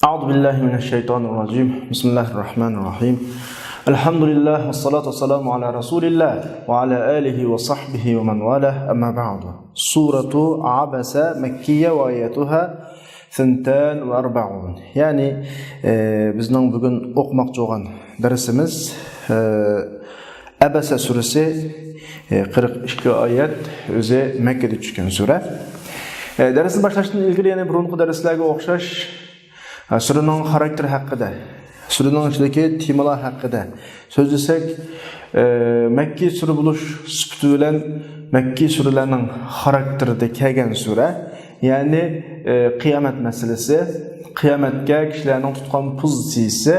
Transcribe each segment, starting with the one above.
أعوذ بالله من الشيطان الرجيم بسم الله الرحمن الرحيم الحمد لله والصلاة والسلام على رسول الله وعلى آله وصحبه ومن والاه أما بعد سورة عبس مكية وآياتها 42 يعني bizning bugun o'qimoqchi bo'lgan darsimiz Abasa surasi 42 oyat o'zi Makkada tushgan sura. Darsni boshlashdan ilgari yana burungi darslarga o'xshash suraning xarakteri haqida, suraning ichidagi temalar haqida so'z desak, Makki sura bo'lish sifati bilan Makki suralarning xarakterida kelgan sura, ya'ni qiyomat masalasi, qiyomatga kishilarning tutgan pozitsiyasi,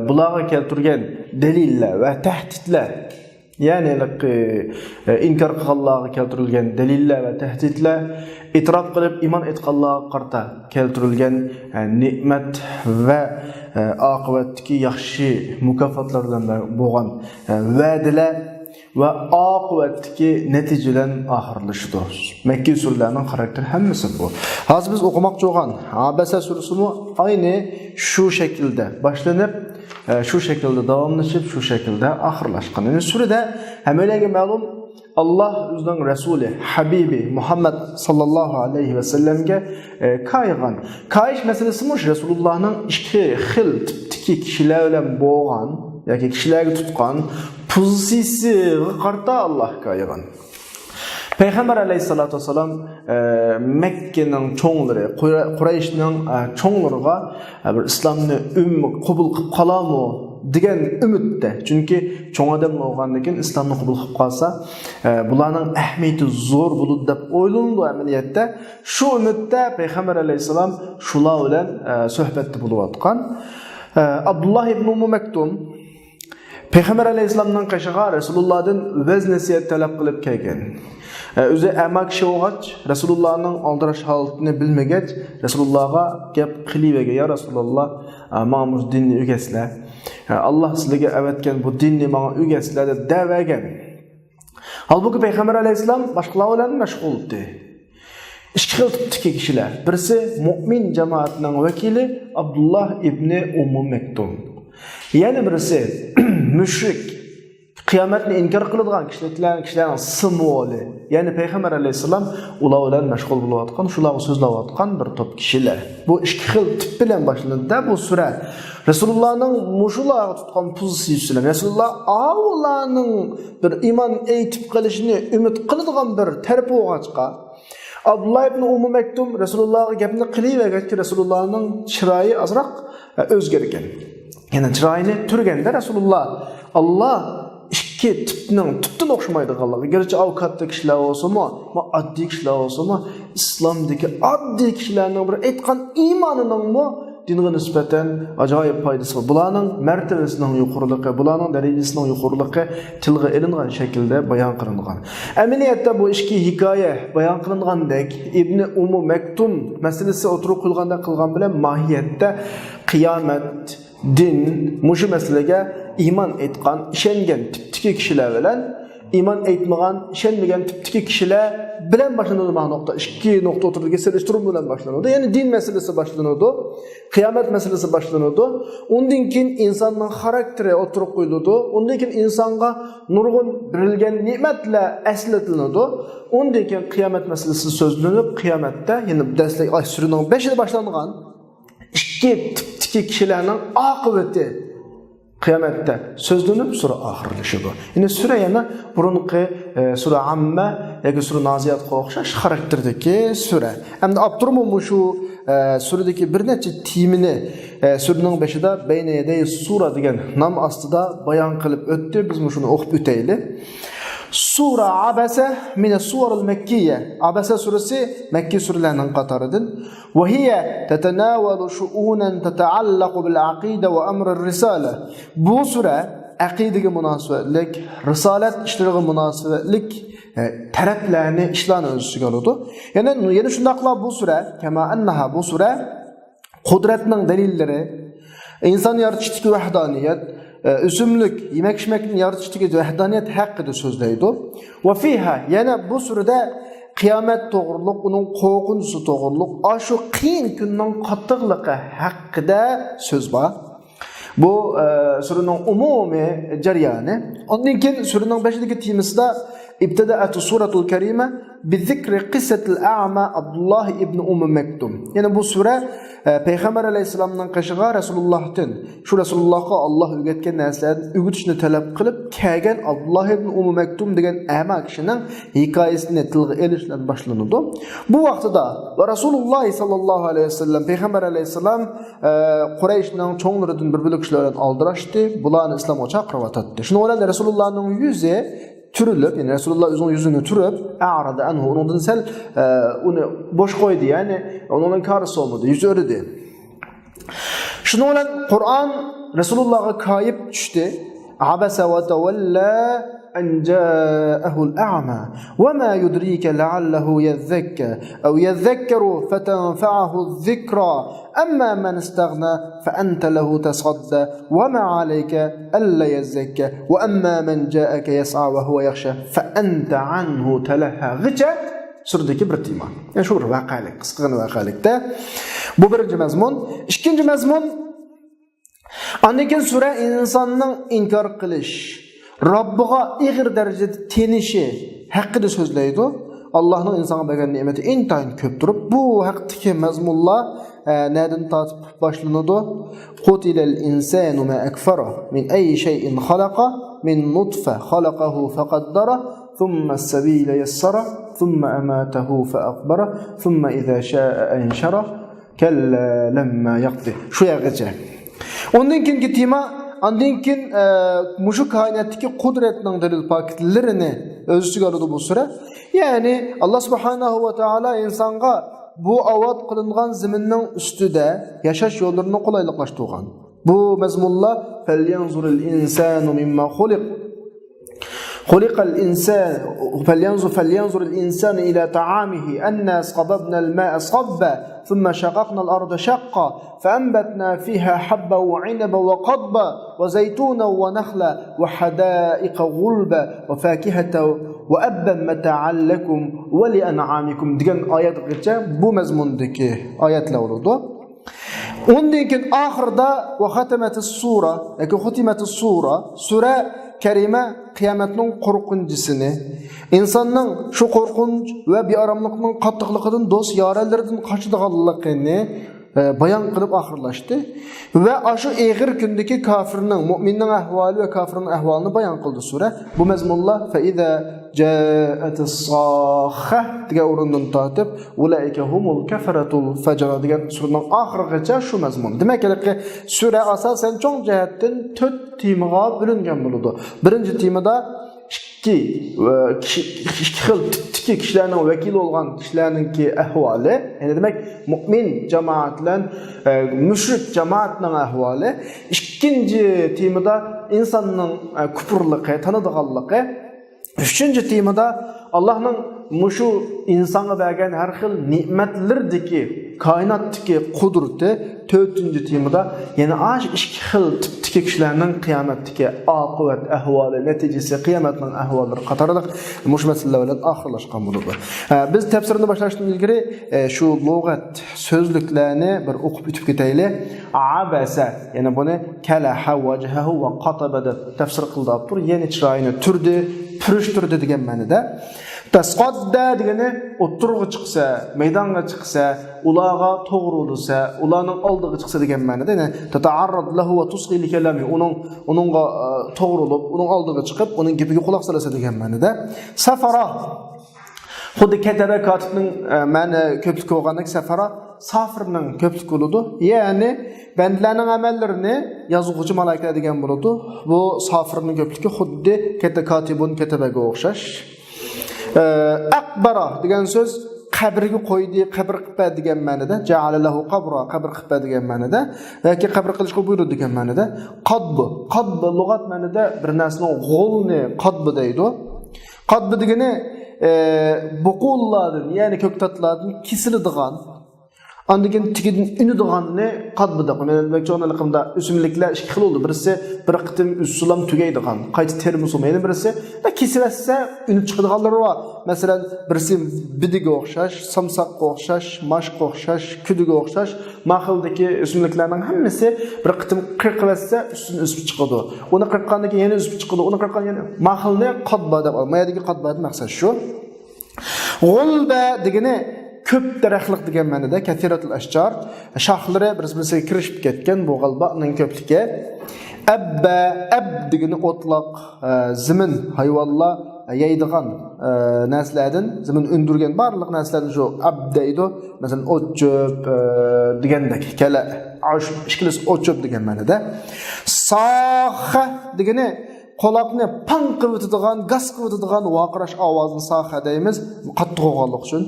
bularga keltirgan dalillar va tahdidlar, ya'ni inkor qilganlarga keltirilgan dalillar va tahdidlar, itrof qilib iymon etganlarga qarata keltirilgan ne'mat va oqibatdagi yaxshi mukofotlardan bo'lgan va'dalar va oqibatdagi natijadan oxirlashidir. Makki suralarning xarakteri hammasi bu. Hozir biz o'qimoqchi bo'lgan Abasa surasi ayni shu shaklda boshlanib, shu shaklda davomlashib, shu shaklda oxirlashgan. Yani surada hammalarga ma'lum Allah o'zining rasuli Habibi Muhammad sallallohu alayhi va sallamga qaygan. Qayish masalasi Rasulullohning ikki xil tipdagi kishilar bilan bo'lgan yoki kishilarga tutgan pozitsiyasiga qarata Allah qaygan. Peygamber aleyhissalatu vesselam Mekke'nin çoğunları, Quraysh'ning çoğunlarına bir İslam'ni qabul qilib qolamı degan umidda. Chunki cho'ng odam bo'lgandan keyin islomni qabul qilib qolsa, bularning ahamiyati zo'r bo'ladi deb o'ylandi amaliyotda. Shu umidda Payg'ambar alayhisalom shular bilan suhbatda bo'layotgan. Abdullah ibn Maktum Payg'ambar alayhisalomning qashig'a Rasulullohdan vaz nasihat talab qilib kelgan. O'zi amak sho'g'ach Rasulullohning oldirash holatini bilmagach, Rasulullohga gap qilib, "Ya Rasululloh, ma'mur dinni o'gasizlar. Allah sizlarga avatgan bu dinni menga o'gasizlar" deb da'vagan. Halbuki Payg'ambar alayhisalom boshqalar bilan mashg'ul edi. Ikki xil tipdagi kishilar. Birisi mu'min jamoatning vakili Abdullah ibn Maktum. Yana birisi mushrik, qiyomatni inkor qiladigan kishilarning simvoli. Ya'ni Payg'ambar alayhisalom ular bilan mashg'ul bo'layotgan, shularga so'zlayotgan bir to'p kishilar. Bu ikki xil tip bilan boshlanadi bu sura. Rasulullohning mushularga tutgan pozitsiyasi bilan Rasululloh ularning bir iymon aytib qilishini umid qiladigan bir taraf bo'lg'achqa, Abdullah ibn Maktum Rasulullohga gapni qilavergach, Rasulullohning chiroyi azroq o'zgargan. Yani chiroyini turganda Rasululloh Allah ikki tipning tubdan o'xshamaydiganligi, garchi avqatda kishilar bo'lsa-mu, oddiy kishilar bo'lsa-mu, islomdagi oddiy kishilarning bir aytgan iymonining dinga nisbatan ajoyib foydasi bor. Bularning martabasining yuqoriligi, bularning darajasining yuqoriligi tilga ilingan shaklda bayon qilingan. Amaliyotda bu ikki hikoya bayon qilingandek Ibn Maktum masalasi o'tirib qo'yilganda qilgan bilan mohiyatda qiyomat, din, mushu masalaga iymon etgan, ishongan tipdagi kishilar bilan iymon etmagan, ishonmagan tipdagi kishilar bilan boshlanadi. Ma'noda ikki nuqta o'tirgan selishtiruv bilan boshlanadi. Ya'ni din masalasi boshlanadi, qiyomat masalasi boshlanadi. Undan keyin insonning xarakteri o'tirib qo'yiladi. Undan keyin insonga nurg'un berilgan ne'matlar eslatiladi. Undan keyin qiyomat masalasi so'zlanib, qiyomatda, ya'ni dastlab suraning 5-ida boshlangan ikki tipdagi kishilarning oqibati qiyomatda so'zlanib sura oxirlashidir. Ya'ni sura yana burunqi sura Amma yoki sura Naziyatga o'xshash xarakterdagi sura. Hamda Abdurrahmon shu suradagi bir necha temini suraning 5-ida Bayna yaday sura degan nom ostida bayon qilib o'tdi. Biz shuni o'qib o'taylik. Sura Abasa min as-suwar al-makkiyya. Abasa surasi Makki suralarining qatoridan. Va hiya tatanawalu shu'unan tata'allaqu bil aqida va amr ar-risala. Bu sura aqidaga munosabatlik, risolat ishlariga munosabatlik taraflarni ishlarni o'z ichiga oladi. Yana shundaqla bu sura, kama annaha bu sura qudratning dalillari, inson yaratishdagi vahdaniyat, o'simlik, yemak-ichmakni yaratishdagi vahdaniyat haqida so'zlaydi. Va fiha yana bu surada qiyomat to'g'riliq, uning qo'rqinchi to'g'riliq, shu qiyin kunning qattiqligi haqida so'z bor. Bu suraning umumiy jarayoni. Ondan keyin suraning 5-temasida ibtida'atu suratul karima bizikri qissatil a'ma Abdullah ibn Maktum. Yani bu sura Peygamber aleyhisselamның qışığa Resulullah'tan, şu Resulullah'a Allah öğretken narsalarni öğütüşni talep qilib kelgan Abdullah ibn Maktum degan a'ma kişinin hikayesini tilga elishdan boshlanadi. Bu vaqtida Rasulullah sallallahu aleyhi ve sellem Peygamber aleyhisselam Qurayshning cho'nglaridan bir bo'lak kishilar bilan aldirashdi. Bularni islomga chaqirib atdi. Shuni bilan Rasulullahning yuzi türülüp, yani Resulullah özünün yüzünü türüp, a'rada anhu, ondan sel onu boş koydu, yani onun karısı olmadı, yüzü örüdü. Şunu olan Kur'an Resulullah'a kayıp düştü. Abasa ve tevella en ca'ahul a'ma ve ma yudrike leallehu yezzekka ev yezzekkeru fetenfa'ahu zikra amma men istagna fe ente lehu tesadda ve ma aleyke elle yezzekka ve amma men ca'ake yes'a ve huve yakhşa fe ente anhu telehha gıca suradaki bir tema. Yani şu bir vakalik, kısqagina vakalikda. Bu birinci mazmun. İkinci mazmun, ondan keyin sura insonning inkor qilish, Robbiga ig'ir darajada tenishi haqida so'zlaydi. Allohning insonga bergan ne'mati intayin ko'p turib, bu haqdagi mazmunlar nereden tatib boshlanadi? Qutilal insanu ma akfara min ayyi shay'in khalaqa min nutfa khalaqahu faqaddara thumma as-sabila yassara thumma amatahu fa'aqbara thumma idha sha'a anshara kalla lamma yaqdi. Şu yergacha. Ondan keyingi tema, ondan keyin mushu koinotdagi qudratning dalil paketlarini o'z ichiga oladi bu sura. Ya'ni Alloh subhanahu va taolo insonga bu avod qilingan zaminning ustida yashash yo'llarini qulayliqlashtirgan. Bu mazmunlar falyanzurul insanu mimma khuliq خلق الإنسان فلينظر الإنسان إلى طعامه أنا صببنا الماء صبا ثم شققنا الأرض شقا فأنبتنا فيها حبا وعنبا وقضبا وزيتونا ونخلا وحدائق غلبا وفاكهة وأبا متاعا لكم ولأنعامكم degan oyatgacha bu mazmundagi oyatlar bo'ladi. Undan keyin oxirida va xatamatis sura yoki xutimatis sura Kerime kıyametinin korkuncusunu, insanın şu korkunç ve bir aramlıkının katlıklıkının dost yarellerden kaçıdığanlıkını bayan kılıp ahırlaştı. Ve aşı eğir gündeki kafirinin, müminin ahvali ve kafirinin ahvalini bayan kıldı sure. Bu mezmunla فَاِذَا جَاءَتِ الصَّاخَّةِ diye orundan tatip اُولَٰئِكَ هُمُ الْكَفَرَةُ الْفَجَرَةِ diye surenin ahırıca şu mezmun. Demek ki sure asasen çok cihetten tört timiga bölüngen buludu. Birinci timida iki kişilerinin vekil olan kişilerinki ahvali, yani demek mümin cemaatlen müşrik cemaatinin ahvali. İkinci timida insanın küpürlüğü, tanıdığanlığı. Üçüncü temada Allah'ın muşu insana vergen her xil nimetlerdeki, kainattaki kudreti. Dördüncü temada yani iki xil tipteki kişilerinin kıyametteki akıbet, ahvali, neticesi, kıyametinin ahvalları qatarlıq muş meselelerle ahırlaşkan buludu. Biz tefsirini başlaştığımız ilgili şu lügat sözlüklerini bir okup ütüp geteyli. Abese, yani bunu kalaha vecehehu ve qatabada tefsir kıldı aptur. Yeni çırayını türdü, pürüştürdü degen ma'noda. Tasqadda degani o'ttirg'i chiqsa, maydonga chiqsa, ularga to'g'ri bo'lsa, ularning oldiga chiqsa degan ma'noda, ya'ni tata'arrad lahu va tusqi li kalami, uningga to'g'ri bo'lib, uning oldiga chiqib, uning gapiga quloq solasa degan ma'noda. Safara xuddi kataba kotibning ma'ni ko'plik bo'lgandek safara safirning ko'plik bo'ladi. Ya'ni bandalarning amallarini yozuvchi malaikalar degan bo'ladi. Bu safirning ko'pligi xuddi katta kotibun katabaga o'xshash. Akbara degan so'z qabrga qo'ydi, qabr qilib degan ma'noda, ja'ala lahu qabra, qabr qilib degan ma'noda yoki qabr qilishga buyurdi degan ma'noda. Qadb lug'at ma'noda bir narsaning g'olni qadb deydi. Qadb degani buqullardan, ya'ni ko'ktatlardan kesiladigan, Andikin tikidin ünüdüğanını qadbıdıq. Mən çoğunluqımda üsümliklər iki xil oldu. Birisi bir qıtım üssulam tügeydiğan, qayti termus olmayın. Birisi da kesivəsə ünüb çıxıdığanları var. Məsələn, birisi bidiga oxşaş, samsaqqa oxşaş, maşqa oxşaş, küdüga oxşaş. Maxildəki üsümliklərinin həmmisi bir qıtım qırqıvəsə üstün üsüb çıxıdı. Onu qırqqandaki yeni üsüb çıxıdı. Onu qırqqan yeni maxilni qadbada. Mayadagi qadbada məqsəd şu. Gulba degəni köp daraxtliq degan ma'noda kathiratul ashjar shoxlari bir-biriga kirishib ketgan bu g'albaning ko'pligi abba ab degani o'tloq zimin hayvonlar yeydigan narsalardan zimin undirgan barliq narsalarni shu ab deydi. Masalan o'tcho'p degandek kala osh ishkilis o'tcho'p degan ma'noda soha degani quloqni pang qiladigan, gaz qiladigan vaqirash ovozini soha deymiz. Qattiq o'g'anlik uchun.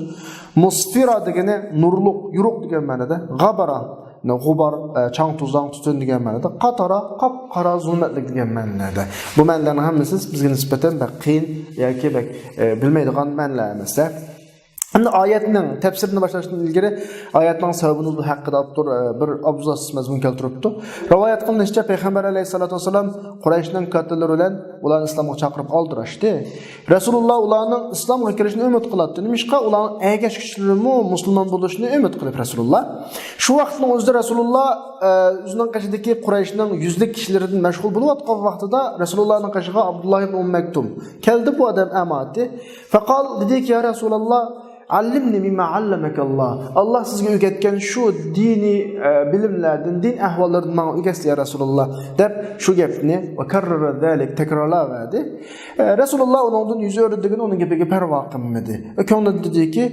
Musfira degani nurluq, yuruq degan ma'noda. G'abara, g'ubar, chang tuzdan tutun degan ma'noda. Qatara, qop-qora zulmatlik degan ma'noda. Bu ma'nolarning hammasi bizga nisbatan qiyin yoki bilmaydigan ma'nolar emas. Endi oyatning tafsirini boshlashdan ilgari oyatning sababini bu haqida avtor bir abzas mazmun keltiribdi. Rivoyat qilinishicha payg'ambar alayhisolatu vasallam Qurayshning katalari bilan ularni islomga chaqirib oldirishdi. Rasululloh ularning islomga kirishini umid qiladi. Nimishqa ularning ergash kishilarimi musulmon bo'lishini umid qilib Rasululloh. Shu vaqtning o'zida Rasululloh o'zining qashidagi Qurayshning yuzlik kishilaridan mashg'ul bo'layotgan vaqtida Rasulullohning qashiga Abdulloh ibn Maktum keldi. Bu odam amati. Faqal dediki ya Rasululloh allimni mimma allamakallah. Allah sizga o'rgatgan shu diniy bilimlardan, din ahvollardan menga o'rgatdi ya Rasululloh deb shu gapni va karrara zalik takrorladi. Rasululloh uningdan yuz o'rdigini uning gapiga parvo qilmadi. Ko'nglida dediki,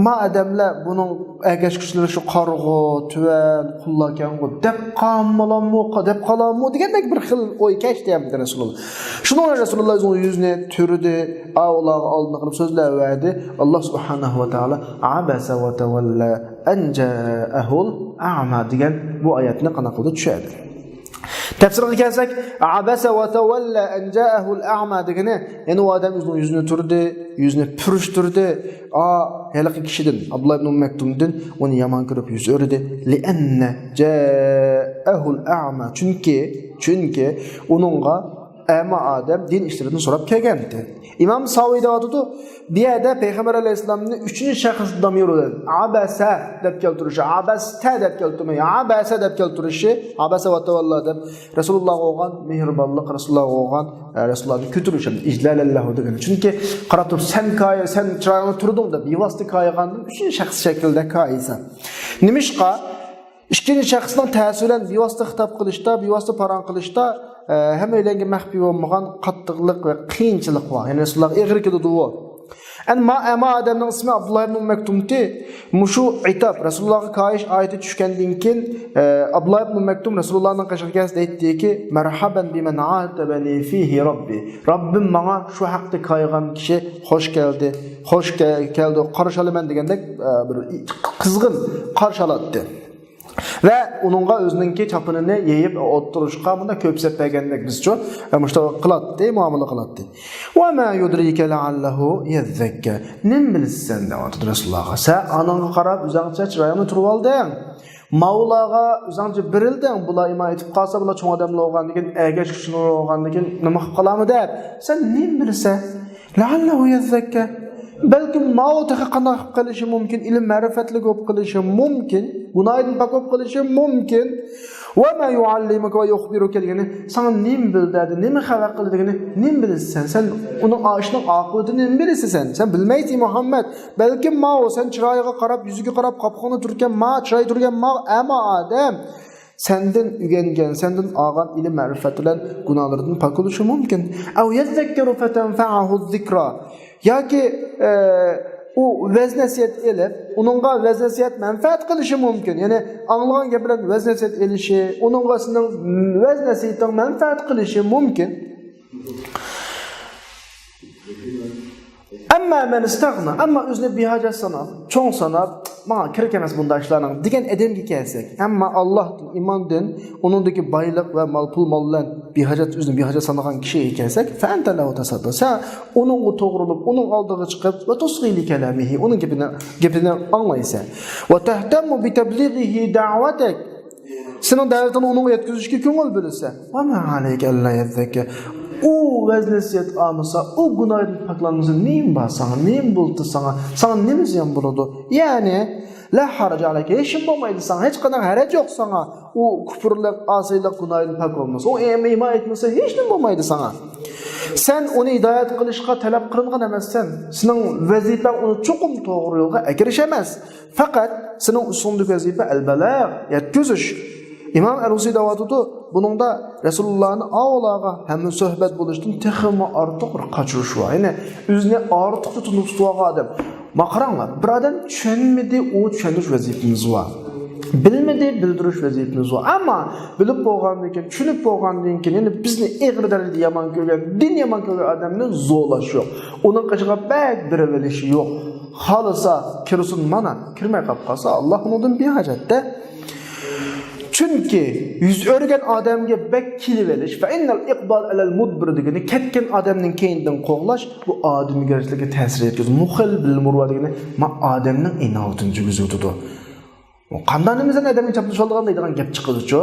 ma adamlar buning agash kuchlari shu qarg'u, tuvan, qullakangu deb qammalanmu, deb qalanmu degandek bir xil o'y kashdiyapti Rasululloh. Shuningdek Rasululloh o'zining yuzini turdi, avlog'i oldini qilib so'zlayverdi. Allah subhanahu wa ta'ala abasa wa tawalla an ja'ahul a'ma degan bu oyatni qanaqada tushadi. Tafsirga kelsak, abasa wa tawalla an ja'ahul a'ma degani, ya'ni u odam o'zining yuzini turdi, yuzini purishtirdi. Halaqi kishidan Abdullah ibn Maktumdan uni yomon ko'rib yuz o'rdi. Li anna ja'ahul a'ma chunki uningga ama adam din ishlarini so'rab kelgandi. İmam Saviy deyotdi, bu yerda payg'ambar alayhisolamning 3-shaxs damiridan abasa deb keltirishi, abasta deb keltirmay, abasa deb keltirishi, abasa va tavallo deb Rasululloh olgan mehribonlik, Rasululloh olgan Rasulullohni ko'tirishi, ijlalallohu degan. Chunki qarab turib sen chiroyingni turding deb bevosita qo'ygandan 3-shaxs shaklda qo'ysan. Nimishqa ikkinchi shaxsning ta'siran bevosita xitob qilishda, bevosita paron qilishda hammalarga maxfiy bo'lmagan qattiqlik va qiyinchilik bor. Ya'ni Rasululloh egri keldi u. Ama adamning ismi Abdullah ibn Maktumti. Mushu itob Rasulullohga qo'yish oyati tushgandan keyin Abdullah ibn Maktum Rasulullohning qashiga aytdiki, "Marhaban biman atabani fihi robbi." Robbim menga shu haqda qo'ygan kishi xo'sh keldi. Xo'sh keldi, qarshi olaman degandek bir qizg'in qarshi oladi. Ve onunla özününki çapını yeyip oturuşqa bunda köpsep bergandek bizço muşta qılatdı, muamele qılatdı. Ve ma yudrike la'allahu yezzekka. Nim bilsen de otdu Resulullah'a. Sen ananğa qarab uzança çırayını turib aldın. Mavlaga uzança birildin. Bula ima etip qalsa bula çoğ adamlar olgan degen, ergash kişiler olgan degen nima qilib qolamiz deb. Sen nim bilsen la'allahu yezzekka. Belki ma'uta qanday qilib qilishi mumkin, ilm ma'rifatli bo'lib qilishi mumkin, gunohdan pok bo'lib qilishi mumkin. Va ma yuallimuka va yukhbiruka degani, sen nim bildadi, nima xabar qildigini nim bilsan, sen uning oshning oqibatini nim bilsan, sen bilmaysan Muhammad. Balki ma'u sen chiroyiga qarab, yuziga qarab qopqona turgan chiroyi turgan ama odam senden ügengen, senden ağan ilim ma'rifat bilan gunohlardan pok bo'lishi mumkin. Aw yazakkaru fatanfa'ahu zikra. Yoki u vaznasiyat elib, uningga vaznasiyat manfaat qilishi mumkin. Ya'ni anglagan gap bilan vaznasiyat elishi, uningga sizning vaznasiyating manfaat qilishi mumkin. Amma men istagna, amma o'zini behaja sanab, cho'ng sanab, bana kerak emas bunday ishlarning degan odamga kelsak, ammo Allohdan iymondan, uningdagi boylik va pul mol bilan o'zini behojat sanagan kishiga kelsak, fa anta lahu tasadduq. Sen uningga to'g'rilib, uning oldiga chiqib va tusg'ili kalamihi, uning gapini anglaysan. Va tahtamu bi tablighihi da'watak. Senin davetini onunla yetkizishga ko'ngil bo'lsa, va ma alayka alla yazaka. O vaznesiyat amsa, o günahdan paklanması neyim var sana, neyim buldu sana ne mi ziyan buludu? Yani, la haraca aleyke, hiç olmaydı sana, hiç kadar harac yok sana. O küfürlük, asıylık, günahdan pak olması, o ima etmesi hiç olmaydı sana. Sen onu hidayet kılışka talep kılıngan emezsen, senin vazifen onu çokum doğru yolga erişemez. Fakat senin usundaki vazife el-belag, yetkizüş. İmam Al-Husi davatıdı, bunun da Resulullah'ın ağlağa hemen sohbet buluştun, teximi artıq bir kaçırış var. Yani üzüne artıq tutunup tutuğa adam. Makaranlar, bir adam çönmedi, o çönüş vazifemiz var. Bilmedi, bildiriş vazifemiz var. Ama bilip boğandayken, çünüp boğandayken, yani bizni eğriderdi yaman kögen, din yaman kögen adamının zorlaşı yok. Onun kaçığa bek bir evvelişi yok. Halısa, kirsun mana, kirmey kapkasa, Allah'ın odun bir hacette. Çünkü yüz örgen adamga bek kiliveliş ve innal iqbal alal mudbir degeni ketken adamning keyinden qo'g'lash bu odamgarchilikka ta'sir etkazadi. Muhil bil murva degeni ma odamning inovatini juguzutdi. Qandanimizdan odamga chapilish oldigan deydigan gap chiqadi-ku.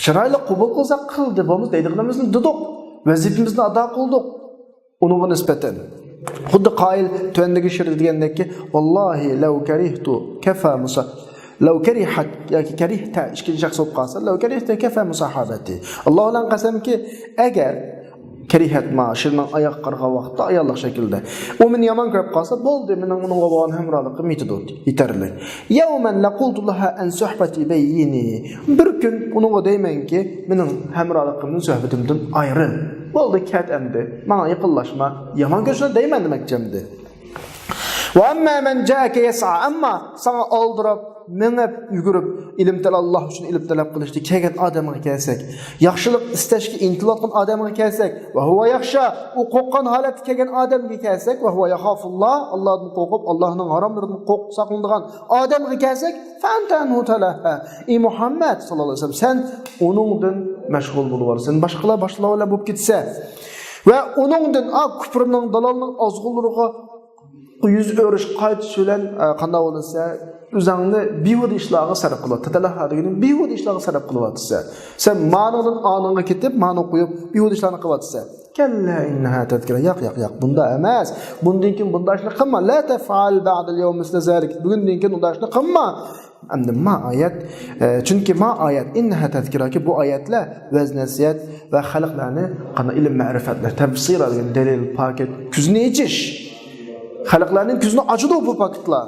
Chiroyli qabul qilsak qildi, bo'lmasa deydiganimizni dedik, vazifamizni ado qildik. Uningga nisbatan xuddi qoil tövendagi she'r degandekki, vallahi law karihtu kafa musa لو كرهت كرهت إشكال شخص قاصر لو كرهت كفى مصاحبتي الله لان قسم كي أجر كرهت ما شرنا أيق قرغة وقت أيالله شكل ده ومن يمان كرب قاصر بولد من غوان هم راضي قميت دوت يترلي يوما لقلت لها أن صحبتي بيني بركن ونغو دايما كي من هم راضي قمن صحبتهم دون أيرن بولد كات أمده ما يقلش ما يمان كرشنا دايما دمك جمده وأما من جاءك يسعى أما sana aldırıp menep yugurib ilimtel Allah uchun ilm talab qilishdi kelgan odamga kelsak, yaxshilik istashga intilotgan odamga kelsak, va huwa yaxsha u qo'rqqan holatda kelgan odamga kelsak, va huwa yaxafulloh Allohdan qo'rqib Allohning haromlaridan qo'rqib saqlanadigan odamga kelsak, fantanhu talaha. Ey Muhammad sallallohu alayhi vasallam, sen uningdan mashg'ul bo'laversan, boshqalar boshqalar bo'lib ketsa va uningdan kufrning dalalning ozg'unlariga yüz örüş qaytish bilan qanday bo'lsa o'zingni bihud ishlarga sarf qiladi. Tatalaha deganing bihud ishlarga sarf qilyapsa, sen ma'nodan oningga ketib, ma'no qo'yib bihud ishlarni qilyapsa, kalla innaha tadkira yo'q bunda emas. Bundan keyin bunday ishlar qilma. La taf'al ba'da al-yawm misla zalik. Bugundan keyin bunday ishlar qilma. Endi ma oyat, chunki ma oyat innaha tadkira ki bu oyatlar vaz nasihat va xalqlarni qanday ilm ma'rifatlar tafsir degan dalil paket kuzni echish. Xalqlarning ko'zini ochdi bu paketlar.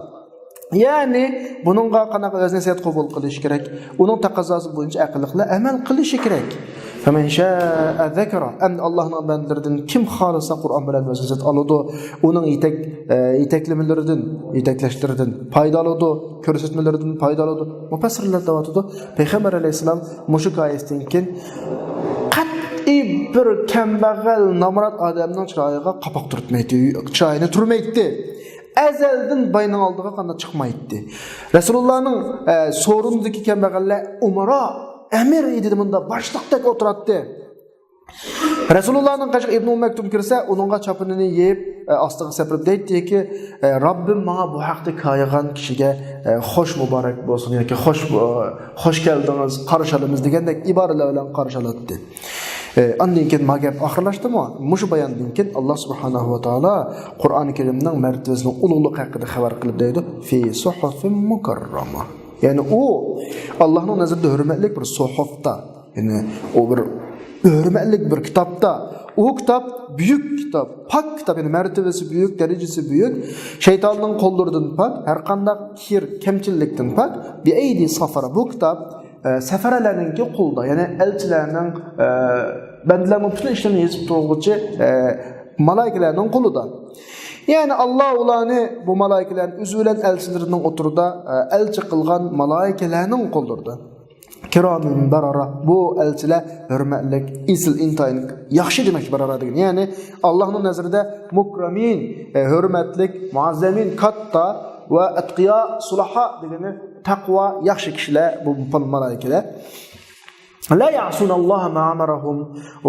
Ya'ni buningga qanaqa vazn-nasihat qabul qilish kerak, uning taqozosi bo'yicha aqlliqlar amal qilishi kerak. Faman sha'a zakara, am Allohning bandalaridan kim xolisa Qur'on bilan vazn-nasihat oladi, uning yetaklashlaridan foyda oladi, ko'rsatmalaridan foyda oladi. Mufassirlar da'vatida Payg'ambar alayhisalom mushuk oyasidan keyin bir kambag'al nomrod odamning chiroyiga qapoq turtmaydi, chiroyini turmaydi. Azaldan bayning oldiga qanday chiqmaydi. Rasulullohning so'rindagi kambag'allar umara amir edi, bunda boshliqdek o'tiradi. Rasulullohning qashq Ibn Maktum kirsa, uningga chopinini yeb, ostiga sapirib deydi-ki, Robbim menga bu haqda ko'ygan kishiga xo'sh muborak bo'lsin yoki xo'sh keldingiz, qarshilamiz degandek iboralar bilan qarshiladi. Ondan keyin magap oxirlashdimi? Mushu bayondan keyin Alloh subhanahu va taolo Qur'oni Karimning martabasining ulug'ligi haqida xabar qilib deydi, fi suhufin mukarrama. Ya'ni u Allohning nazarida hurmatli bir suhufda, ya'ni o bir hurmatli bir kitobda. O kitap büyük kitap, pak kitap, yani mertebesi büyük, derecesi büyük. Şeytanın qo'llaridan pak, har qanday kir, kamchilikdan pak. Bi aydi safara bu kitap safaralarninki qo'lda, ya'ni elchilarning bandalarning butun ishlarini yezib turuvchi malaikalarning qo'lida. Yani Allah ularni bu malaikalarning o'zi bilan elchilarining o'tirida elchi qilgan malaikalarning qo'llarida. Kiramin barara, bu elchilar hurmatlik, isil intayin yaxshi demak barara degan. Ya'ni Allohning nazarida mukramin, hurmatlik, muazzamin, katta va atqiya sulaha degani taqvo yaxshi kishilar bu malaikalar. La ya'sunalloha ma amarahum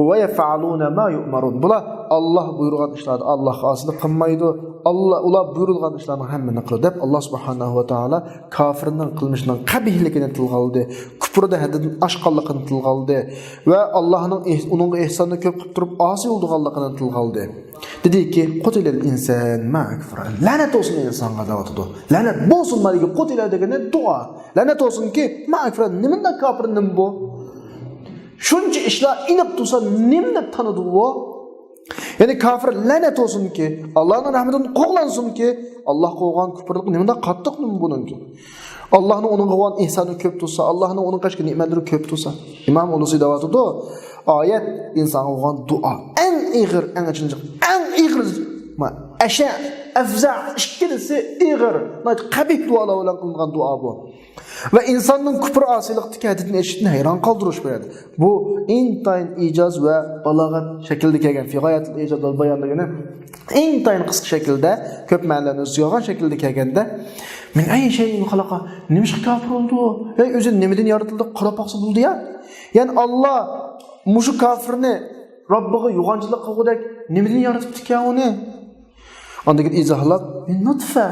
va yaf'aluna ma yu'marun. Bular Alloh buyurgan ishlarni Alloh asli qilmaydi. Ular buyurilgan ishlarning hammani qiladi deb Alloh subhanahu va taolo kofirning qilmishining qabihligini tilga oldi. Kufrda haddan oshqonligini tilga oldi va Allohning uningga ehsonni ko'p qilib turib osiy bo'lganligini tilga oldi. Dediki, qutilal inson ma akfara. La'nat olsun insonga deyotdi. La'nat bo'lsin malika qutila degani duo. La'nat olsunki ma akfara nimanda kofir nim bu? Shuncha ishlar inib tursa nimni tanidi u? Ya'ni kafir la'nat olsunki, Allohning rahmatidan qo'g'lansinki, Alloh qo'ygan kufrlik nimada qattiq nim buningki. Allohning uning qilgan ihsoni ko'p tursa, Allohning uning qilgan ne'matlari ko'p tursa. Imom Ulusiy deyotdi, oyat inson qilgan duo eng ig'ir, eng achinchiq, eng ig'ir asha afza ikkisi ig'ir, qabih duolar bilan qilingan duo bu. Va insonning kufr osiylikdagi hadini eshitni hayron qoldirish beradi. Bu intayin ijoz va balog'at shaklida kelgan fiqoyatul ijoz va bayonligini intayin qisqa shaklda ko'p ma'nolarni o'z yo'g'on shaklda kelganda men ay shay'in xalaqa nima kafir bo'ldi? Ey o'zi nimadan yaratildi? Qarab boqsa bo'ldi ya. Ya'ni Alloh mushu kafirni Robbiga yo'g'onchilik qilgudek nimadan yaratibdi ekan uni? Ondagi izohlab nutfa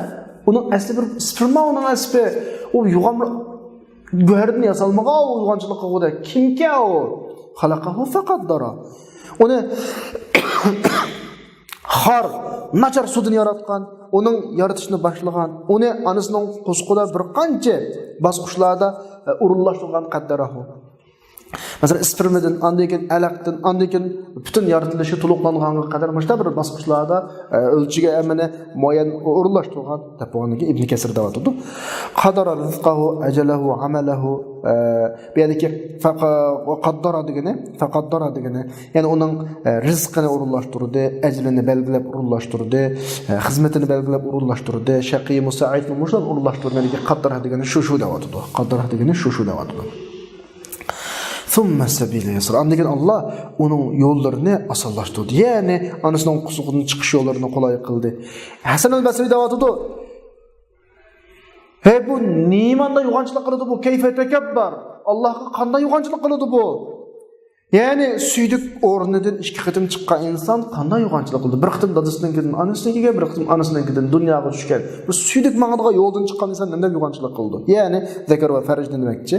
uning asli bir sperma uning asli u yo'g'on go'harni yasalmagan u yo'g'onchilik qilganda kimga u xalaqahu faqaddara uni xor nachar sudini yaratgan uning yaratishni boshlagan uni onasining qo'sqida bir qancha bosqichlarda urinlashtirgan qaddarahu. Masalan, spermadan, andan alaqdan, andan butun yaratilishi to'liqlanganga qadar mana bir bosqichlarda o'lchiga amana muayyan o'rinlashtirgan deb Ibn Kasir deyotdi. Qadara rizqahu, ajalahu, amalahu bu yerdagi faqaddara degani, ya'ni uning rizqini o'rinlashtirdi, ajlini belgilab o'rinlashtirdi, xizmatini belgilab o'rinlashtirdi, shaqiy, musa'id, mushlan o'rinlashtirgan qaddara degani shu deyotdi. Qaddara degani shu deyotdi. Thumma sabila yasra. Andigan Alloh uning yo'llarini osonlashtirdi. Ya'ni onasining qusuqidan chiqish yo'llarini qulay qildi. Hasan al-Basri deyotdi. Hey bu nimanda yo'g'onchilik qiladi bu? Kayfa takabbar? Allohga qanday yo'g'onchilik qiladi bu? Ya'ni suydik o'rnidan ikki qitim chiqqan inson qanday yo'g'onchilik qildi? Bir qitim dadasidan onasiga, bir qitim onasidan dunyoga tushgan. Bu suydik ma'noda yo'ldan chiqqan inson nima yo'g'onchilik qildi? Ya'ni zakar va farj demakchi,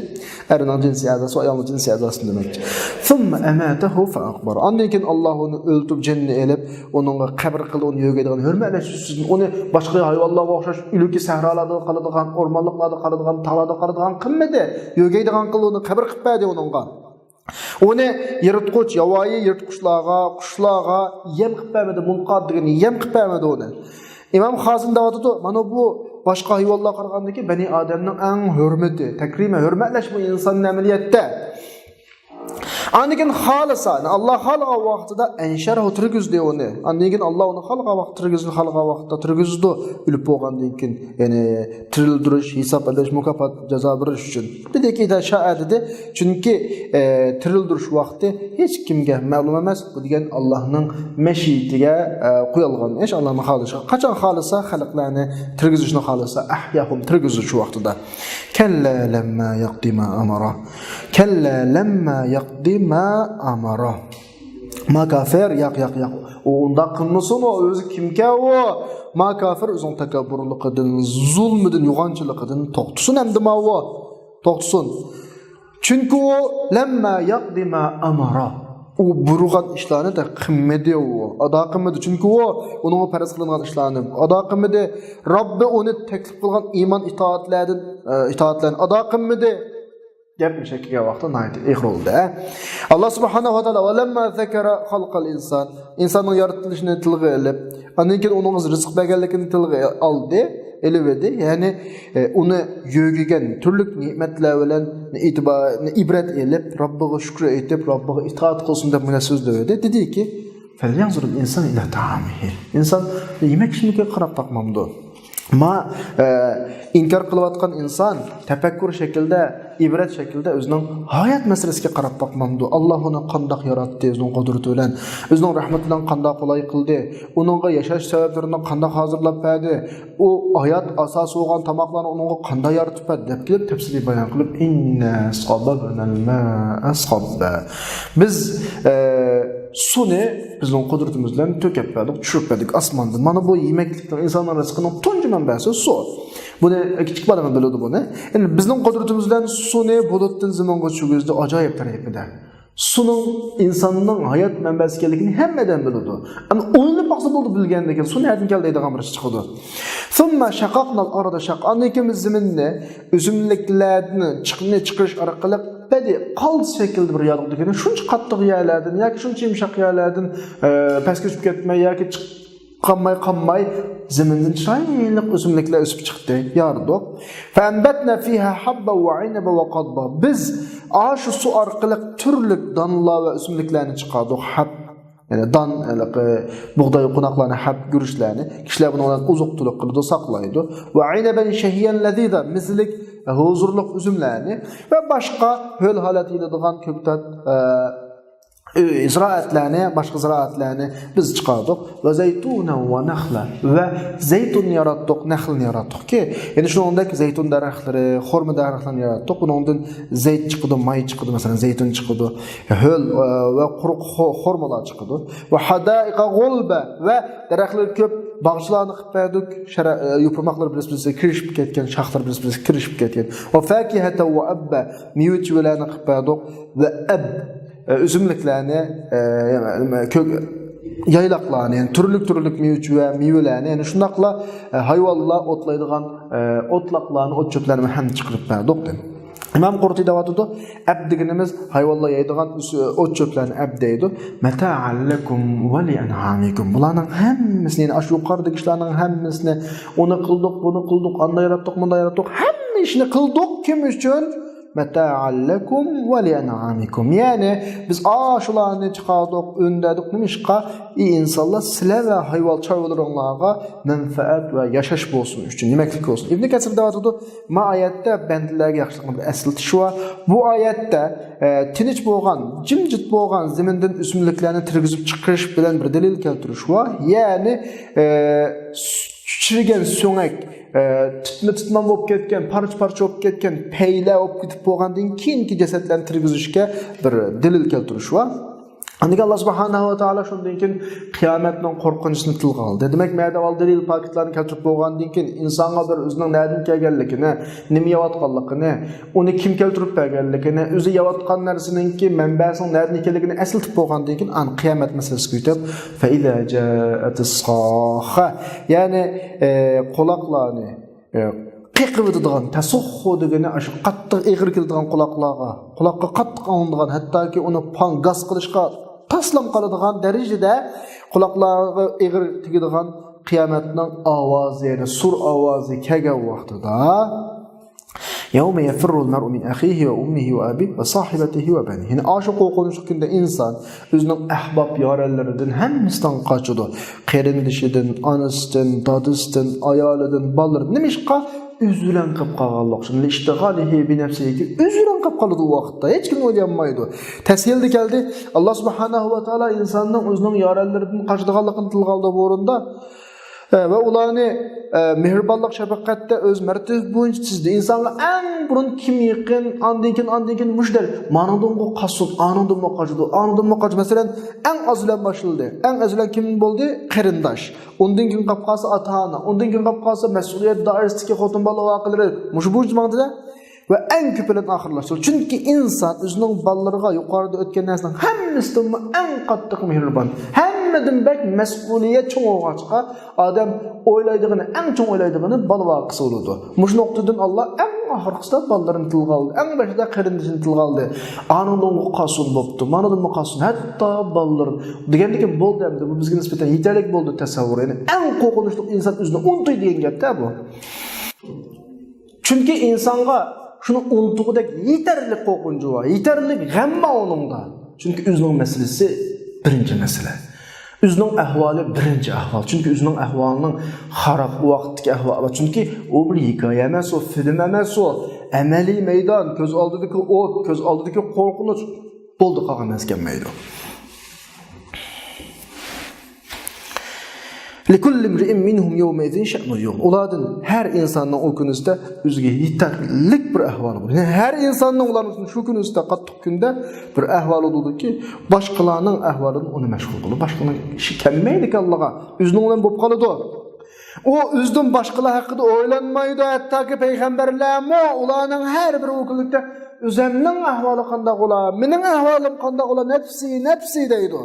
erning jinsiy a'zosi, ayolning jinsiy a'zosi demakchi. Thumma amatahu fa aqbar. Ondan keyin Alloh uni o'ltirib jinni elib, uningga qabr qildi, uni yo'g'aydigan hurmatlash uchun uni boshqa hayvonlarga o'xshash iluki sahrolarda qoladigan, o'rmonliklarda qoladigan, tog'larda qoladigan qilmadi. Yo'g'aydigan qildi, uni qabr qilib berdi uningga. Uni yirtquch, yavoyi yirtquchlarga, qushlarga yem qilib bermadi, munqad degan yem qilib bermadi uni. Imom Xazin deyotdi, mana bu boshqa hayvonlarga qaragandagi bani odamning eng hurmati, takrima, hurmatlash bu insonning amaliyotda. Andikin xolisa, Alloh xalqa vaqtida ansharahu turgizdi uni. Andikin Alloh uni xalqa vaqt turgizdi, xalqa vaqtda turgizdi, o'lib bo'lgandan keyin, ya'ni tirildirish, hisob olish, mukofot, jazo berish uchun. Dediki da sha'a dedi, chunki tirildirish vaqti hech kimga ma'lum emas, bu degan Allohning mashiyatiga qo'yilgan ish, Allohning xohishi. Qachon xolisa xalqlarni turgizishni xolisa, ahyahum turgizish vaqtida. Kalla lamma yaqdima amara. Kalla lamma yaqdima ma amara. Ma kafir yaq. O unda qilmasin o o'zi kimga o? Ma kafir o'zining takabburligidan, zulmidan, yo'g'onchiligidan to'xtasin hamda ma o. To'xtasin. Chunki o lamma yaqdima amara. U burg'an ishlarni da qilmadi u. Ado qilmadi. Chunki u uning faraz qilingan ishlarni ado qilmadi. Robbi uni taklif qilgan iymon itoatlarni ado qilmadi. Gap shakkiga vaqtda nayt iqrolda. Alloh subhanahu va taolo valamma zakara xalqal inson, insonning yaratilishini tilga olib, undan keyin uning rizq berganligini tilga oldi, elivedi. Ya'ni uni yo'gigan turli ne'matlar bilan ibrat elib, Robbiga shukr etib, Robbiga itoat qilsin deb mana so'zlaydi. Dediki, falyanzur al-inson ila ta'amihi. Inson yemak ishimiga qarab taqmamdi. Ma inkar qilayotgan inson tafakkur shaklida, ibrat shaklida o'zining hayot masalasiga qarab boqmamdi. Alloh uni qandoq yaratdi, o'zining qudrati bilan, o'zining rahmati bilan qandoq qulay qildi, uningga yashash sabablarini qandoq hozirlab berdi, u hayot asosi bo'lgan tomoqlarni uningga qanday yaratib berdi deb kelib tafsiliy bayon qilib, inna sababnal ma'a sabba. Biz suni bizning qudratimiz bilan to'kib berdik, tushirib berdik osmondan. Mana bu yemeklikning insonlar rizqining tunji manbasi su. Buni kichik bolaman biladi buni. Endi bizning qudratimiz bilan suni bulutdan zamonga tushirgizdi ajoyib tarafida. Suning insonning hayot manbasi ekanligini hammadan biladi. Ammo o'ylab boqsa bo'ldi bilgandan keyin suni nerdan keldi degan bir ish chiqdi. Summa shaqaqnal arda shaqan ikimiz zaminni o'simliklarni chiqarish orqali badi qald şekilde bir yarıqdı ekan. Shuncha qattiq yerlardan yoki shuncha yumshoq yerlardan pastga tushib ketmay yoki qanmay zamindan chiroyli o'simliklar o'sib chiqdi, yardiq. Fanbatna fiha habba va inaba va qadba. Biz shu suv orqali turli donlar va o'simliklarni chiqardik. Hab yani dan buğday qo'noqlarni hab guruchlarni kishilar buni uzuq-tuluq qilib saqlaydi. Va inaban shahiyan ladida mislik huzurluq üzümlerini ve başka höl halat iladigan köktat ziraatlarni, başka ziraatlarni biz çıkardık ve zeytuna ve nakhla ve zeytun yarattık, nakhlni yarattık ki yani şunundaki zeytun daraxtları, xurma daraxtlarını yarattık. Bundan zeyt çıkıdı, may çıkıdı, mesela zeytun çıkıdı, höl ve quruq xurmalar çıkıdı ve hadaiqa gulba ve daraxtlar köp bağçılarını qıppadık, yuparmaqlar bilisiz kirişip ketken, şaxlar bilisiz kirişip ketken. Ve fakihata ve abba miyutçularını qıppadık ve ab üzümliklerini, yaylaqlarını, yani türlük miyutçu ve miyularını, yani şundaqla hayvallar otlaydıgan otlaqlarını, ot çöplerini hem çıqırıp verdik. İmam Qurtubi davatıda ab deganimiz hayvallar yeydigan ot çöplerini ab deydi. Mata'an lakum ve li an'amikum. Bularning hammasini, yani shu yuqoridagi ishlarning hammasini uni qildik, buni qildik, anda yaratdik, bunda yaratdik, hamma ishni qildik kim uchun? Mata'an lakum ve li an'amikum. Yani biz shularni chiqardik, öndedik, nimishqa insonlar sizlar va hayvon chorvalaringlarga manfaat va yashash bo'lsin uchun, nimaklik bo'lsin. Ibn Kasir davatida ma oyatda bandlarga yaxshilikni aslatish va bu oyatda tinch bo'lgan, jimjit bo'lgan zamindan o'simliklarni tirgizib chiqarish bilan bir dalil keltirish va ya'ni chirigan so'ngak tutma bo'lib ketgan, parcha bo'lib ketgan, payla bo'lib ketib bo'lgandan keyingi jasadlarni tirgizishga bir dalil keltirish va Andika Allah subhanahu wa ta'ala shundan keyin qiyomatning qo'rqinchini tilga oldi. Demak, mayda val dalil paketlarni keltirib bo'lgandan keyin insonga bir o'zining nadan kelganligini, nima yeyotganligini, uni kim keltirib berganligini, o'zi yeyotgan narsaninki manbasining nadan ekanligini aslatib bo'lgandan keyin an qiyomat masalasiga o'tib, fa iza ja'atis-sakha, ya'ni quloqlarni qiqivdigan tasahhu degani shu qattiq eg'ir keladigan quloqqa qattiq olinadigan, hattoki uni gaz qilishga taslim qiladigan darajada quloqlarga eg'ir tegadigan qiyomatning ovozi, ya'ni sur ovozi kelgan vaqtida yawma yafirrul mar'u min akhihi wa ummihi wa abihi wa sahibatihi wa banihi. Ya'ni shu qo'rqinchli kunda inson o'zining ahbab yoralaridan hammasidan qochadi. Qarindishidan, onasidan, dadisidan, ayolidan, balaridan, nimishqa üzülen qilib qolganlik uchun ishtig'alihi bi nafsihi üzülen qilib qoladi u vaqtda hech kim o'ylamaydi. Tashildi keldi Alloh subhanahu va taolo insonning o'zining yoralaridan qochadiganligini tilga oldi bu o'rinda ve ularni mehribonlik shafaqatda o'z martabasi bo'yicha chizdi. Insonga eng burun kim yaqin, andan mushdal manadan qo'qasin, anadan qo'qadi. Masalan, eng azlan boshildi. Eng azlan kim bo'ldi? Qarindosh. Undan keyin qapqasi ota-ona, undan keyin qapqasi mas'uliyat doirasidagi xotin bola voqealari. Mush bu jumada ve en köpülen ahırlaştır. Çünkü insan özünün ballarına yukarıda ötken nesinin hemmesinden en qattiq mehriban. Hemmeden bek mesuliyet çoğu olğaçqa adam oylaydığını, en çoğu oylaydığını bal vaqısı olurdu. Muş noktadan Allah en ahırqısında ballarını tilga aldı. En başında qarindisini tilga aldı. Anından qasun boptu, manadan qasun, hatta balların. Degendeki bol demdi, bu bizge nispeten yeterlik boldu tasavvur. Yani en qo'rqinchli insan özünü unutuydu degan gapda bu. Çünkü insanga şunu unutugudek yeterli qo'rqinchi var, yeterli g'amma onunda. Çünkü o'zining meselesi birinci mesele. Özünün ahvali birinci ahval. Çünkü özünün ahvalının xarab vaqtdaki ahvali. Çünkü o bir hikoya emas, o film emas, o amaliy meydan, ko'z oldidagi o't, ko'z oldidagi qo'rqinch bo'ldi qolgan emas kelmaydi. لكل امرئ منهم يومئذ شأن يغنيه. Ulardan her insanın o günüzde özüge yeterlik bir ahvalı var. Yani her insanın ularının şu günüzde qattiq kunda bir ahvalı oldu ki başqalarının ahvalını onu meşgul qılıb. Başqalarının işi kelmeydi ki Allah'a. Özünün olan bop qalıdı. O özünün başqalar haqqında oylanmaydı. Hatta ki peygamberlermi ularının her bir okuluqda özümnin ahvalı qandaq olar, mening ahvalim qandaq olar, nefsi deydi.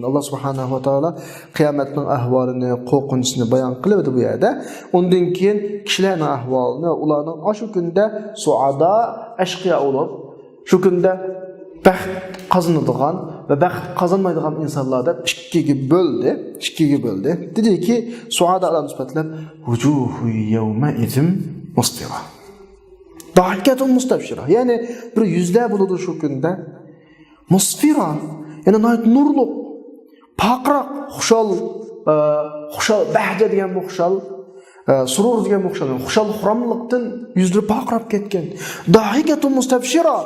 Allah subhanahu wa ta'ala kıyametning ahvalini, qo'rqinchini bayon qiladi bu yerda. Undan keyin kishilarning ahvolini, ularning shu kunda suada, ashqiya bo'lib, shu kunda baxt qozonadigan va baxt qozonmaydigan insonlarda ikkiga bo'ldi. Dediki, suada alam sifatlab vujuhu yawma izim musfira. Dahikatun mustabshira. Yani bir yüzler bo'ladi shu kunda. Musfira, yani nurluq Paqraq, xushal, bahja degan bu xushal, surur degan bu xushal xuramliqdan yuzlari paqrab ketgan. Dahikatun mustabshira,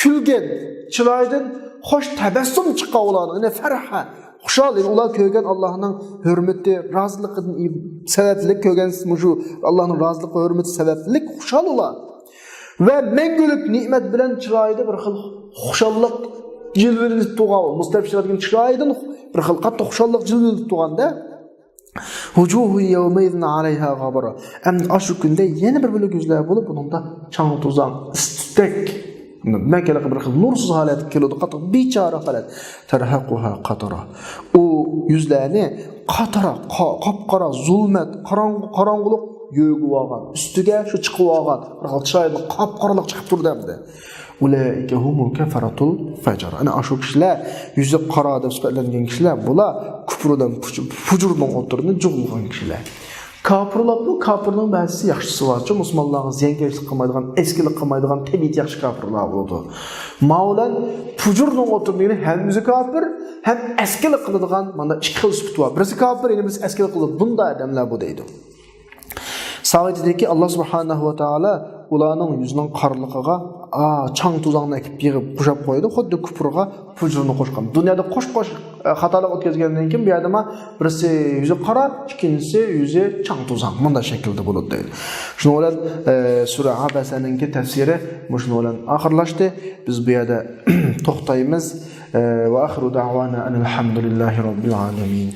kulgan, chiroydan xo'sh tabassum chiqqan ularning, ya'ni farha, xushal, ular ko'rgan Allohning hurmati, roziligidan sababli ko'rgan shu Allohning roziligi, hurmati sababli xushal ular. Va mangulik ne'mat bilan chiroyda bir xil xushallik jilvili tuğan, mustabshira degan chiroydan bir xil qattiq xushallik jilvili tuğanda vujuhu yawmaydin alayha ghabara. Ammo shu kunda yana bir bo'lak yuzlar bo'lib, buningda chang tuzan, istak, makala bir xil nursiz holat keladi, qattiq bechora holat. Tarhaquha qatara. U yuzlarni qatara, qop-qora zulmat, qorong'ulik yo'g'ib olgan, ustiga shu chiqib olgan, bir xil chiroyli qop-qoraliq chiqib turdi. Ulaika humul kafaratul fajr. Ana shu kishilar yuzi qora deb sifatlangan kishilar bular kufrdan, fujurdan o'tirni jug'ilgan kishilar. Kafirning ba'zisi yaxshisi borchi, musulmonlarga ziyonkashlik qilmaydigan, eskilik qilmaydigan, tabiiy yaxshi kafirlar bo'ladi. Mavlan fujurdan o'tirni ham o'zi kafir, ham eskilik qiladigan mana ikki xil sifat bor. Birisi kafir, yana birisi eskilik qiladi. Bunday odamlar bu deydi. Sağideki Allah subhanahu wa ta'ala ularning yuzining qorliqiga chang tuzangni ekib yig'ib qushab qo'ydi, xuddi kufrga fujurni qo'shgan. Dunyoda qo'sh xatolik o'tkazgandan keyin bu yerda birisi yuzi qora, ikkinchisi yuzi chang tuzang. Bunday shaklda bo'ladi deydi. Shuni bilan sura Abasaning tafsiri shuni bilan oxirlashdi. Biz bu yerda to'xtaymiz. Va axiru da'wana alhamdulillahi robbil alamin.